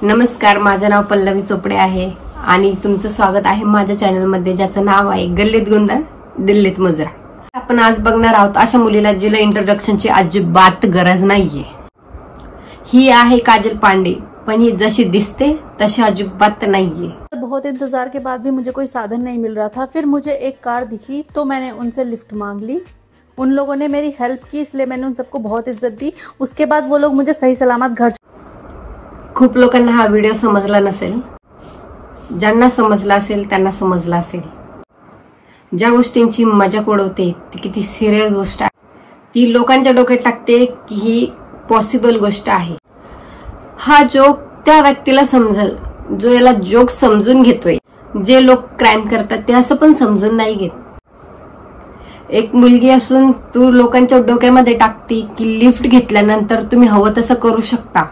नमस्कार, माझं नाव पल्लवी चोपडे आहे आणि तुमचं स्वागत आहे माझ्या चॅनलमध्ये, ज्याचं नाव आहे गल्लीत गोंधळ दिल्लीत मुजरा. आपण आज बघणार आहोत अशा मुलीला जिला इंट्रोडक्शनची अजिबात गरज नाहीये. ही आहे काजल पांडे, पण ही जशी दिसते तशी अजिबात नाहीये. बहुत इंतजार के बाद भी मुझे कोई साधन नहीं मिल रहा था. फिर मुझे एक कार दिखी तो मैंने उनसे लिफ्ट मांग ली. उन लोगों ने मेरी हेल्प की, इसलिए मैंने उन सबको बहुत इज्जत दी. उसके बाद वो लोग मुझे सही सलामत घर. खूप लोकांना हा व्हिडिओ समजला नसेल, ज्यांना समजला असेल त्यांना समजला असेल. ज्या गोष्टींची मजाक उडवते ती किती सिरियस गोष्ट आहे, ती लोकांच्या डोक्यात टाकते की ही पॉसिबल गोष्ट आहे. हा जोक त्या व्यक्तीला समजेल जो याला जोक समजून घेतोय. जे लोक क्राईम करतात ते असं पण समजून नाही घेत. एक मुलगी असून तू लोकांच्या डोक्यामध्ये टाकती की लिफ्ट घेतल्यानंतर तुम्ही हवं तसं करू शकता.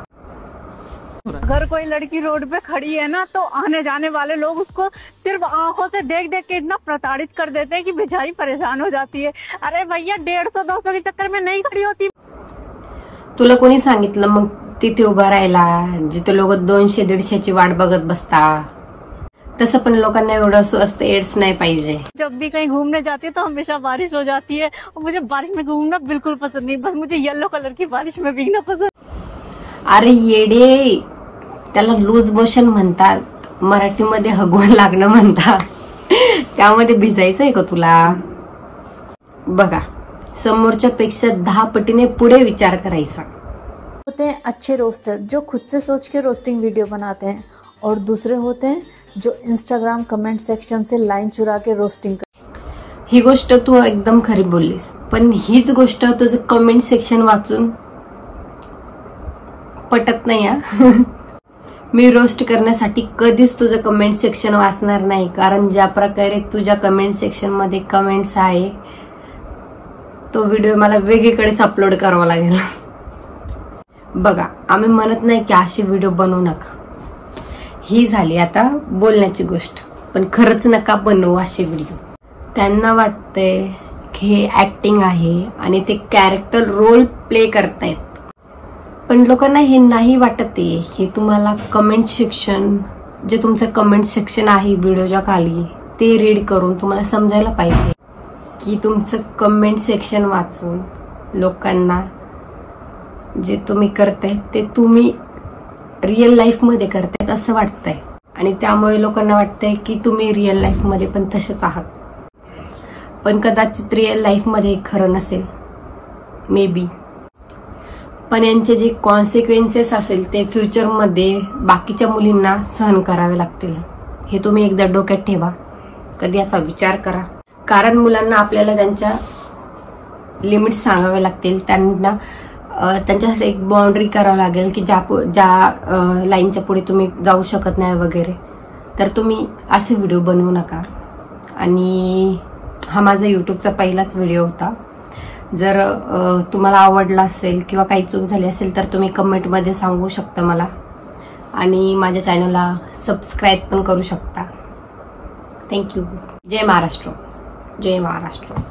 अगर कोई लड़की रोड पे खड़ी है ना, तो आने जाने वाले लोग उसको सिर्फ आंखों से देख देख के इतना प्रताड़ित कर देते हैं कि बेचारी परेशान हो जाती है. अरे भैया 150-200 के चक्कर में नहीं खड़ी होती. तुला कोणी सांगितलं मग तिथे उभा राहायला, जिथे लोक 200-150ची वाट बघत बसता? तसं पण लोकांना एवढं स्वस्त एड्स नाही पाहिजे. जब भी कहीं घूमने जाती है तो हमेशा बारिश हो जाती है और मुझे बारिश में घूमना बिल्कुल पसंद नहीं. बस मुझे येलो कलर की बारिश में भीगना पसंद. अरे येडे, त्याला लूज मोशन म्हणतात, मराठीमध्ये हगवण लागणं म्हणतात. त्यामध्ये भिजायचंय का तुला? बघा, समोरच्या पेक्षा 10 पटीने पुढे विचार करायचा. होते हैं अच्छे रोस्टर जो खुद से सोच के रोस्टिंग वीडियो बनाते हैं, और दूसरे होते हैं जो इंस्टाग्राम कमेंट सेक्शन से लाइन चुरा के रोस्टिंग कर. ही गोष्ट तू एकदम खरी बोललीस, पण हीच गोष्ट तुझं कमेंट सेक्शन वाचून पटत नाही. मी रोस्ट करण्यासाठी कधीच तुझं कमेंट सेक्शन वाचणार नाही, कारण ज्या प्रकारे तुझ्या कमेंट सेक्शन मध्ये कमेंट्स आहे तो व्हिडिओ मला वेगळीकडेच अपलोड करावा लागेल. बघा, आम्ही म्हणत नाही की अशी व्हिडिओ बनवू नका. ही झाली आता बोलण्याची गोष्ट, पण खरंच नका बनवू अशी व्हिडिओ. त्यांना वाटतंय की हे ऍक्टिंग आहे आणि ते कॅरेक्टर रोल प्ले करतायत, पण लोकांना हे नाही वाटत. हे तुम्हाला कमेंट सेक्शन, जे तुमचं कमेंट सेक्शन आहे व्हिडिओच्या खाली, ते रीड करून तुम्हाला समजायला पाहिजे की तुमचं कमेंट सेक्शन वाचून लोकांना जे तुम्ही करताय ते तुम्ही रिअल लाईफ मध्ये करतायत असं वाटतंय, आणि त्यामुळे लोकांना वाटतंय की तुम्ही रिअल लाईफ मध्ये पण तसेच आहात. पण कदाचित रिअल लाईफ मध्ये खरं नसेल, मे बी. पण यांचे जे कॉन्सिक्वेन्सेस असेल ते फ्युचर मध्ये बाकीच्या मुलींना सहन करावे लागतील. हे तुम्ही एकदा डोक्यात ठेवा, कधी याचा विचार करा. कारण मुलांना आपल्याला त्यांच्या लिमिट सांगावे लागतील. त्यांना त्यांच्यासाठी एक बाउंड्री करावं लागेल की ज्या लाईनच्या पुढे तुम्ही जाऊ शकत नाही वगैरे. तर तुम्ही असे व्हिडिओ बनवू नका. आणि हा माझा यूट्यूबचा पहिलाच व्हिडिओ होता. जर तुम्हाला आवडला असेल किंवा काही चूक झाली असेल तर तुम्ही कमेंटमध्ये सांगू शकता मला, आणि माझ्या चॅनलला सबस्क्राईब पण करू शकता. थँक्यू. जय महाराष्ट्र. जय महाराष्ट्र.